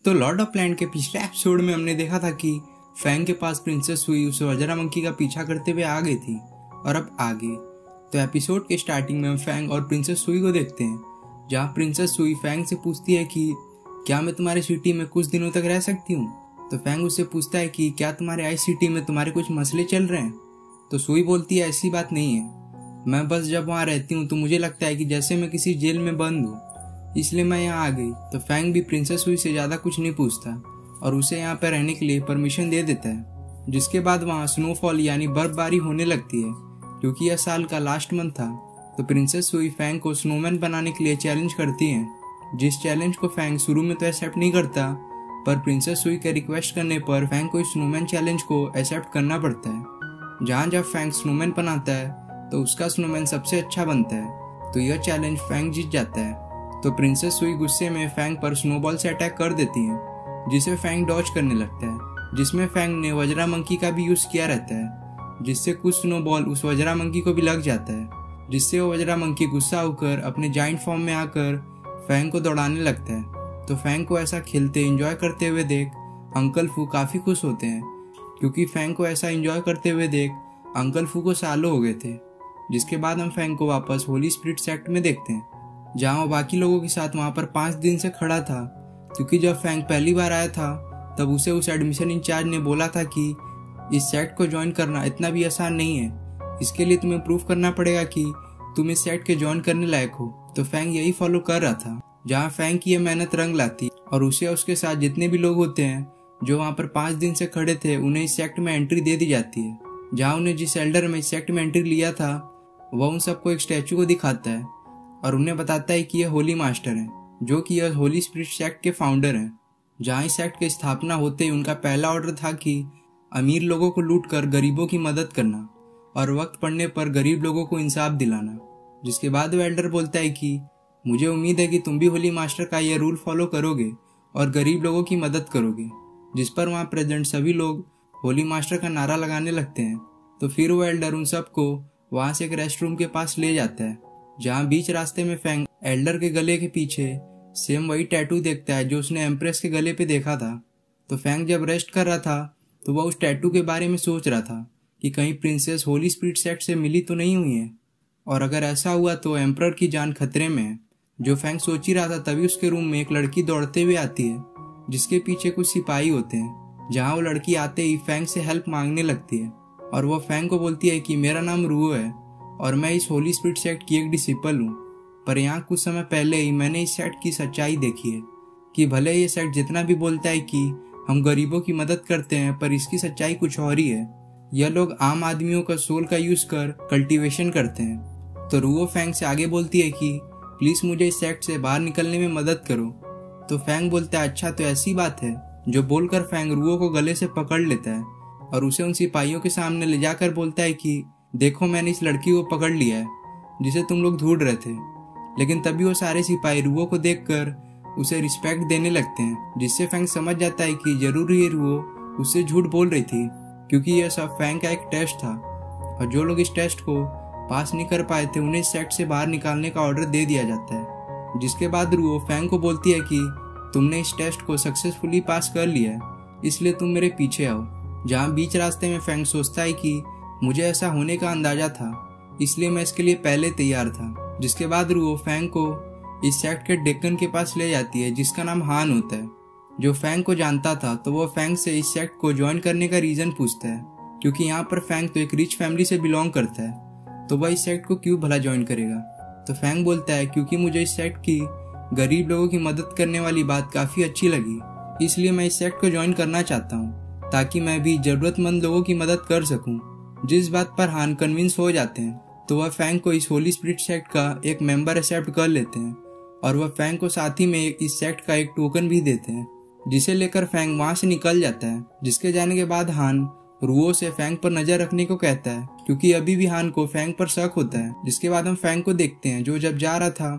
तो Lord of land के पिछले एपिसोड में हमने देखा था कि फैंग के पास प्रिंसेस सुई उस वज्रा मंकी का पीछा करते हुए आ गई थी और अब आगे। तो एपिसोड के स्टार्टिंग में हम फैंग और प्रिंसेस सुई को देखते हैं, जहाँ प्रिंसेस सुई फैंग से पूछती है कि क्या मैं तुम्हारी सिटी में कुछ दिनों तक रह सकती हूँ। तो फैंग उससे पूछता है कि क्या तुम्हारे आई सिटी में तुम्हारे कुछ मसले चल रहे हैं। तो सुई बोलती है ऐसी बात नहीं है, मैं बस जब वहाँ रहती हूँ तो मुझे लगता है कि जैसे मैं किसी जेल में बंद हूँ, इसलिए मैं यहाँ आ गई। तो फैंग भी प्रिंसेस सुई से ज़्यादा कुछ नहीं पूछता और उसे यहाँ पर रहने के लिए परमिशन दे देता है। जिसके बाद वहाँ स्नोफॉल यानी बर्फबारी होने लगती है, क्योंकि यह साल का लास्ट मंथ था। तो प्रिंसेस सुई फैंग को स्नोमैन बनाने के लिए चैलेंज करती हैं, जिस चैलेंज को फैंग शुरू में तो एक्सेप्ट नहीं करता, पर प्रिंसेस सुई के रिक्वेस्ट करने पर फैंग को स्नोमैन चैलेंज को एक्सेप्ट करना पड़ता है। जहाँ जब फैंग स्नोमैन बनाता है तो उसका स्नोमैन सबसे अच्छा बनता है, तो यह चैलेंज फैंग जीत जाता है। तो प्रिंसेस सुई गुस्से में फैंग पर स्नोबॉल से अटैक कर देती है, जिसे फैंग डॉज करने लगता है, जिसमें फैंग ने वज्रा मंकी का भी यूज किया रहता है, जिससे कुछ स्नोबॉल उस वज्रा मंकी को भी लग जाता है, जिससे वो वज्रा मंकी गुस्सा होकर अपने जाइंट फॉर्म में आकर फैंग को दौड़ाने लगता है। तो फैंग को ऐसा खेलते एंजॉय करते हुए देख अंकल फू काफ़ी खुश होते हैं, क्योंकि फैंग को ऐसा एंजॉय करते हुए देख अंकल फू को सालों हो गए थे। जिसके बाद हम फैंग को वापस होली स्पिरिट सेक्ट में देखते हैं, जहाँ वो बाकी लोगों के साथ वहाँ पर 5 दिन से खड़ा था, क्योंकि जब फैंग पहली बार आया था तब उसे उस एडमिशन इंचार्ज ने बोला था कि इस सेक्ट को ज्वाइन करना इतना भी आसान नहीं है, इसके लिए तुम्हें प्रूव करना पड़ेगा कि तुम इस सेक्ट के ज्वाइन करने लायक हो। तो फैंग यही फॉलो कर रहा था, जहाँ फैंग की यह मेहनत रंग लाती और उसे उसके साथ जितने भी लोग होते हैं जो वहाँ पर 5 दिन से खड़े थे, उन्हें इस सेक्ट में एंट्री दे दी जाती है। जहाँ उन्हें जिस एल्डर में इस सेक्ट में एंट्री लिया था वह उन सबको एक स्टैचू को दिखाता है और उन्हें बताता है कि यह होली मास्टर है, जो कि यह होली स्पिरिट सेक्ट के फाउंडर हैं। जहाँ इस सेक्ट की स्थापना होते ही उनका पहला ऑर्डर था कि अमीर लोगों को लूटकर गरीबों की मदद करना और वक्त पड़ने पर गरीब लोगों को इंसाफ दिलाना। जिसके बाद वो एल्डर बोलता है कि मुझे उम्मीद है कि तुम भी होली मास्टर का यह रूल फॉलो करोगे और गरीब लोगों की मदद करोगे। जिस पर वहाँ प्रेजेंट सभी लोग होली मास्टर का नारा लगाने लगते हैं। तो फिर वो एल्डर उन सबको वहाँ से एक रेस्ट रूम के पास ले जाता है, जहाँ बीच रास्ते में फैंग एल्डर के गले के पीछे सेम वही टैटू देखता है जो उसने एम्प्रेस के गले पे देखा था। तो फैंग जब रेस्ट कर रहा था तो वह उस टैटू के बारे में सोच रहा था कि कहीं प्रिंसेस होली स्पिरिट सेक्ट से मिली तो नहीं हुई है, और अगर ऐसा हुआ तो एम्परर की जान खतरे में है। जो फैंग सोच ही रहा था तभी उसके रूम में एक लड़की दौड़ते हुए आती है, जिसके पीछे कुछ सिपाही होते हैं। जहाँ वो लड़की आते ही फैंग से हेल्प मांगने लगती है और वह फैंग को बोलती है कि मेरा नाम रूओ है और मैं इस होली स्पिरिट सेक्ट की एक डिसिपल हूँ, पर यहाँ कुछ समय पहले ही मैंने इस सेक्ट की सच्चाई देखी है कि भले ये सेक्ट जितना भी बोलता है कि हम गरीबों की मदद करते हैं, पर इसकी सच्चाई कुछ और ही है। यह लोग आम आदमियों का सोल का यूज कर कल्टीवेशन करते हैं। तो रूओ फैंग से आगे बोलती है कि प्लीज मुझे इस सेक्ट से बाहर निकलने में मदद करो। तो फैंग बोलता है अच्छा तो ऐसी बात है, जो बोलकर फैंग रूओ को गले से पकड़ लेता है और उसे उन सिपाहियों के सामने ले जाकर बोलता है कि देखो मैंने इस लड़की को पकड़ लिया है जिसे तुम लोग ढूंढ रहे थे। लेकिन तभी वो सारे सिपाही रूओ को देखकर उसे रिस्पेक्ट देने लगते हैं, जिससे फैंग समझ जाता है कि जरूर ये रूओ उससे झूठ बोल रही थी, क्योंकि यह सब फैंग का एक टेस्ट था और जो लोग इस टेस्ट को पास नहीं कर पाए थे उन्हें इस सेक्ट से बाहर निकालने का ऑर्डर दे दिया जाता है। जिसके बाद रूओ फैंग को बोलती है कि तुमने इस टेस्ट को सक्सेसफुली पास कर लिया है, इसलिए तुम मेरे पीछे आओ। जहाँ बीच रास्ते में फैंग सोचता है कि मुझे ऐसा होने का अंदाजा था, इसलिए मैं इसके लिए पहले तैयार था। जिसके बाद रूओ फैंग को इस सेक्ट के डेक्कन के पास ले जाती है, जिसका नाम हान होता है, जो फैंग को जानता था। तो वो फैंग से इस सेक्ट को ज्वाइन करने का रीजन पूछता है, क्योंकि यहाँ पर फैंग तो एक रिच फैमिली से बिलोंग करता है, तो वह इस सेक्ट को क्यों भला ज्वाइन करेगा। तो फैंग बोलता है क्योंकि मुझे इस सेक्ट की गरीब लोगों की मदद करने वाली बात काफ़ी अच्छी लगी, इसलिए मैं इस सेक्ट को ज्वाइन करना चाहता हूँ, ताकि मैं भी ज़रूरतमंद लोगों की मदद कर सकूँ। जिस बात पर हान कन्विंस हो जाते हैं तो वह फैंग को इस होली स्पिरिट सेक्ट का एक मेंबर एक्सेप्ट कर लेते हैं और वह फैंग को साथ ही में इस सेक्ट का एक टोकन भी देते हैं, जिसे लेकर फैंग वहाँ से निकल जाता है। जिसके जाने के बाद हान रूओ से फैंग पर नजर रखने को कहता है, क्योंकि अभी भी हान को फैंग पर शक होता है। जिसके बाद हम फैंग को देखते हैं, जो जब जा रहा था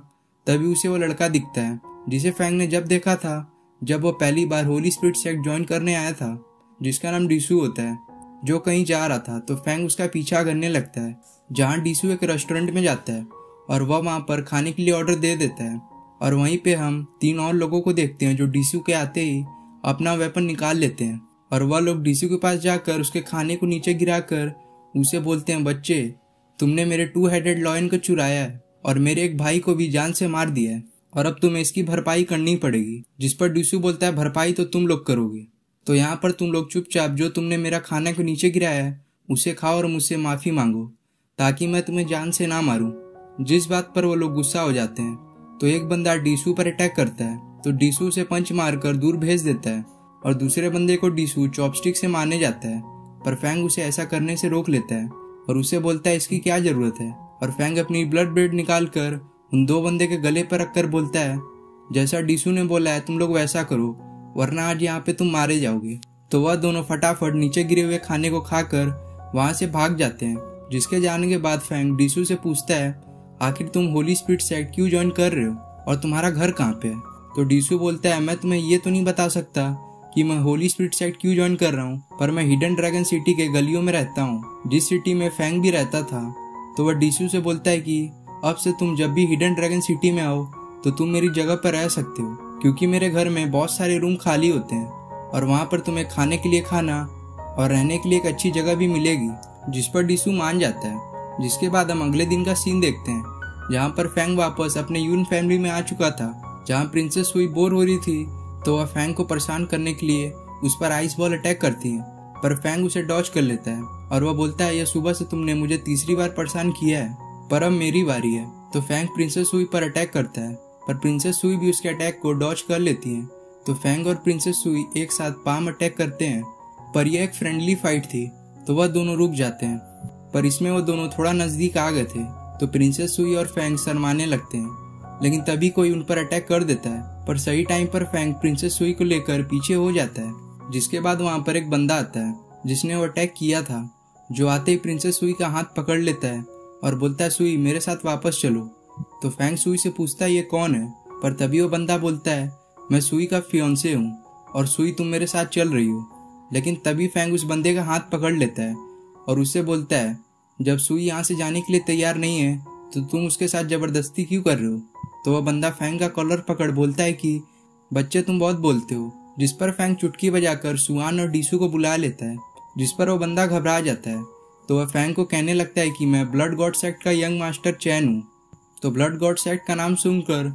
तभी उसे वो लड़का दिखता है जिसे फैंग ने जब देखा था जब वो पहली बार होली स्पिरिट सेक्ट ज्वाइन करने आया था, जिसका नाम डिसू होता है, जो कहीं जा रहा था। तो फैंग उसका पीछा करने लगता है, जहाँ डिसू एक रेस्टोरेंट में जाता है और वह वहाँ पर खाने के लिए ऑर्डर दे देता है। और वहीं पे हम 3 और लोगों को देखते हैं जो डिसू के आते ही अपना वेपन निकाल लेते हैं और वह लोग डीसू के पास जाकर उसके खाने को नीचे गिराकर उसे बोलते हैं, बच्चे तुमने मेरे 2 हेडेड लॉयन को चुराया है और मेरे एक भाई को भी जान से मार दिया है और अब तुम्हें इसकी भरपाई करनी पड़ेगी। जिस पर डीसू बोलता है, भरपाई तो तुम लोग करोगे, तो यहाँ पर तुम लोग चुपचाप जो तुमने मेरा खाना को नीचे गिराया है उसे खाओ और मुझसे माफ़ी मांगो ताकि मैं तुम्हें जान से ना मारूं। जिस बात पर वो लोग गुस्सा हो जाते हैं तो एक बंदा डीसू पर अटैक करता है, तो डीसू उसे पंच मारकर दूर भेज देता है और दूसरे बंदे को डीसू चॉपस्टिक से मारने जाता है, पर फैंग उसे ऐसा करने से रोक लेता है और उसे बोलता है इसकी क्या जरूरत है। और फैंग अपनी ब्लड ब्रेड निकाल कर उन 2 बंदे के गले पर रखकर बोलता है, जैसा डीसू ने बोला है तुम लोग वैसा करो वरना आज यहाँ पे तुम मारे जाओगे। तो वह दोनों फटाफट नीचे गिरे हुए खाने को खाकर वहां से भाग जाते हैं। जिसके जाने के बाद फैंग डीसू से पूछता है, आखिर तुम होली स्पिरिट सेक्ट क्यों ज्वाइन कर रहे हो और तुम्हारा घर कहाँ पे है। तो डीसू बोलता है, मैं तुम्हें ये तो नहीं बता सकता कि मैं होली स्पिरिट सेक्ट क्यों ज्वाइन कर रहा हूँ, पर मैं हिडन ड्रैगन सिटी के गलियों में रहता हूँ, जिस सिटी में फैंग भी रहता था। तो वह डीसू से बोलता है कि अब से तुम जब भी हिडन ड्रैगन सिटी में आओ तो तुम मेरी जगह पर रह सकते हो, क्योंकि मेरे घर में बहुत सारे रूम खाली होते हैं और वहाँ पर तुम्हें खाने के लिए खाना और रहने के लिए एक अच्छी जगह भी मिलेगी। जिस पर डीसू मान जाता है। जिसके बाद हम अगले दिन का सीन देखते हैं, जहाँ पर फैंग वापस अपने यून फैमिली में आ चुका था। जहाँ प्रिंसेस सुई बोर हो रही थी तो वह फैंग को परेशान करने के लिए उस पर आइस बॉल अटैक करती है, पर फैंग उसे डॉज कर लेता है और वह बोलता है, यह सुबह से तुमने मुझे तीसरी बार परेशान किया है, पर अब मेरी बारी है। तो फैंग प्रिंसेस सुई पर अटैक करता है, पर प्रिंसेस सुई भी उसके अटैक को डॉज कर लेती है। तो फैंग और प्रिंसेस सुई एक साथ पाम अटैक करते हैं, पर यह एक फ्रेंडली फाइट थी तो वह दोनों रुक जाते हैं, पर इसमें वो दोनों थोड़ा नजदीक आ गए थे। तो प्रिंसेस सुई और फैंग शर्माने लगते हैं, लेकिन तभी कोई उन पर अटैक कर देता है, पर सही टाइम पर फैंग प्रिंसेस सुई को लेकर पीछे हो जाता है। जिसके बाद वहां पर एक बंदा आता है जिसने वो अटैक किया था, जो आते ही प्रिंसेस सुई का हाथ पकड़ लेता है और बोलता है, सुई मेरे साथ वापस चलो। तो फैंग सुई से पूछता है ये कौन है, पर तभी वो बंदा बोलता है, मैं सुई का फियोंसे हूँ और सुई तुम मेरे साथ चल रही हो। लेकिन तभी फैंग उस बंदे का हाथ पकड़ लेता है और उससे बोलता है, जब सुई यहाँ से जाने के लिए तैयार नहीं है तो तुम उसके साथ जबरदस्ती क्यों कर रहे हो। तो वह बंदा फैंग का कॉलर पकड़ बोलता है कि बच्चे तुम बहुत बोलते हो। जिस पर फैंग चुटकी बजाकर सुआन और डीसू को बुला लेता है, जिस पर वो बंदा घबरा जाता है। तो वह फैंग को कहने लगता है कि मैं ब्लड गॉड सेक्ट का यंग मास्टर चैन हूँ। तो ब्लड गॉड सेक्ट का नाम सुनकर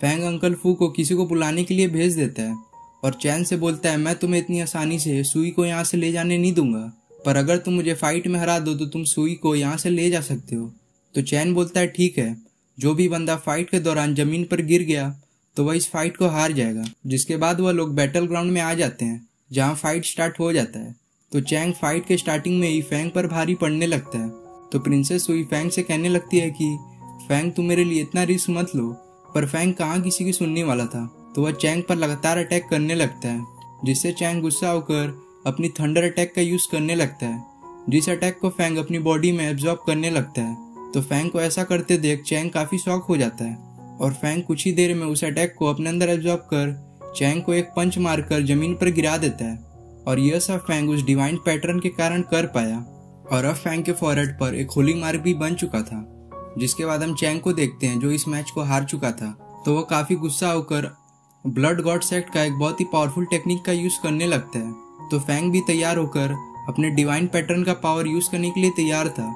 फैंग अंकल फू को किसी को बुलाने के लिए भेज देता है और चैन से बोलता है, मैं तुम्हें इतनी आसानी से सुई को यहाँ से ले जाने नहीं दूंगा, पर अगर तुम मुझे फाइट में हरा दो तो तुम सुई को यहाँ से ले जा सकते हो। तो चैन बोलता है, ठीक है, जो भी बंदा फाइट के दौरान जमीन पर गिर गया तो वह इस फाइट को हार जाएगा। जिसके बाद वह लोग बैटल ग्राउंड में आ जाते हैं जहाँ फाइट स्टार्ट हो जाता है। तो चैंग फाइट के स्टार्टिंग में ही फैंग पर भारी पड़ने लगता है। तो प्रिंसेस सुई फैंग से कहने लगती है कि फैंग तुम मेरे लिए इतना रिस्क मत लो, पर फैंग कहाँ किसी की सुनने वाला था। तो वह चैंग पर लगातार अटैक करने लगता है, जिससे चैंग गुस्सा होकर अपनी थंडर अटैक का यूज करने लगता है, जिस अटैक को फैंग अपनी बॉडी में एब्जॉर्ब करने लगता है। तो फैंग को ऐसा करते देख चैंग काफी शॉक हो जाता है और फैंग कुछ ही देर में उस अटैक को अपने अंदर एब्जॉर्ब कर चैंग को एक पंच मारकर जमीन पर गिरा देता है। और यह सब फैंग उस डिवाइन पैटर्न के कारण कर पाया। और अब फैंग के फॉरहेड पर एक होली मार्क भी बन चुका था। जिसके बाद हम चैंग को देखते हैं जो इस मैच को हार चुका था। तो वह काफी गुस्सा होकर ब्लड गॉड सेक्ट का एक बहुत ही पावरफुल टेक्निक का यूज करने लगता है। तो फैंग भी तैयार होकर अपने डिवाइन पैटर्न का पावर यूज करने के लिए तैयार था,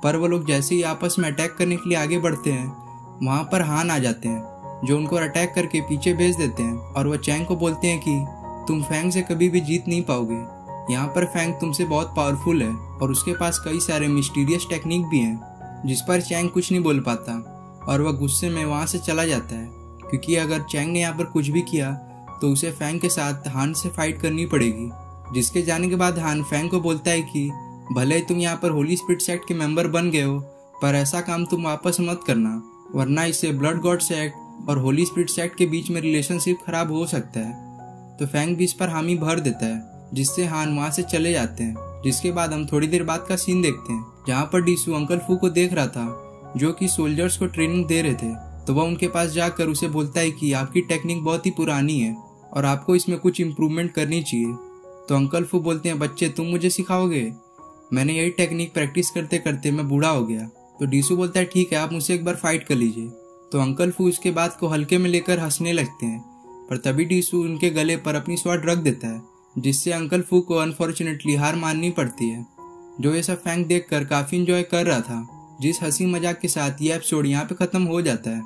पर वो लोग जैसे ही आपस में अटैक करने के लिए आगे बढ़ते हैं वहां पर हान आ जाते हैं, जो उनको अटैक करके पीछे भेज देते हैं। और वह चैंग को बोलते हैं कि तुम फैंग से कभी भी जीत नहीं पाओगे, यहाँ पर फैंग तुमसे बहुत पावरफुल है और उसके पास कई सारे मिस्टीरियस टेक्निक भी हैं। जिस पर चैंग कुछ नहीं बोल पाता और वह गुस्से में वहां से चला जाता है, क्योंकि अगर चैंग ने यहाँ पर कुछ भी किया तो उसे फैंग के साथ हान से फाइट करनी पड़ेगी। जिसके जाने के बाद हान फैंग को बोलता है कि भले ही तुम यहाँ पर होली स्पिरिट सेक्ट के मेंबर बन गए हो, पर ऐसा काम तुम वापस मत करना, वरना इससे ब्लड गॉड सेक्ट और होली स्पिरिट सेक्ट के बीच में रिलेशनशिप खराब हो सकता है। तो फैंग भी इस पर हामी भर देता है, जिससे हान वहां से चले जाते हैं। जिसके बाद हम थोड़ी देर बाद का सीन देखते हैं, जहाँ पर डीसू अंकल फू को देख रहा था जो कि सोल्जर्स को ट्रेनिंग दे रहे थे। तो वह उनके पास जाकर उसे बोलता है कि आपकी टेक्निक बहुत ही पुरानी है और आपको इसमें कुछ इम्प्रूवमेंट करनी चाहिए। तो अंकल फू बोलते हैं, बच्चे तुम मुझे सिखाओगे, मैंने यही टेक्निक प्रैक्टिस करते करते मैं बूढ़ा हो गया। तो डीसू बोलता है, ठीक है, आप मुझसे एक बार फाइट कर लीजिए। तो अंकल फू इसके बात को हल्के में लेकर हंसने लगते हैं, पर तभी टीसू उनके गले पर अपनी स्वॉर्ड रख देता है, जिससे अंकल फू को अनफॉर्चुनेटली हार माननी पड़ती है। जो ये सब फैंग देखकर काफी इंजॉय कर रहा था। जिस हंसी मजाक के साथ ये एपिसोड यहाँ पे खत्म हो जाता है।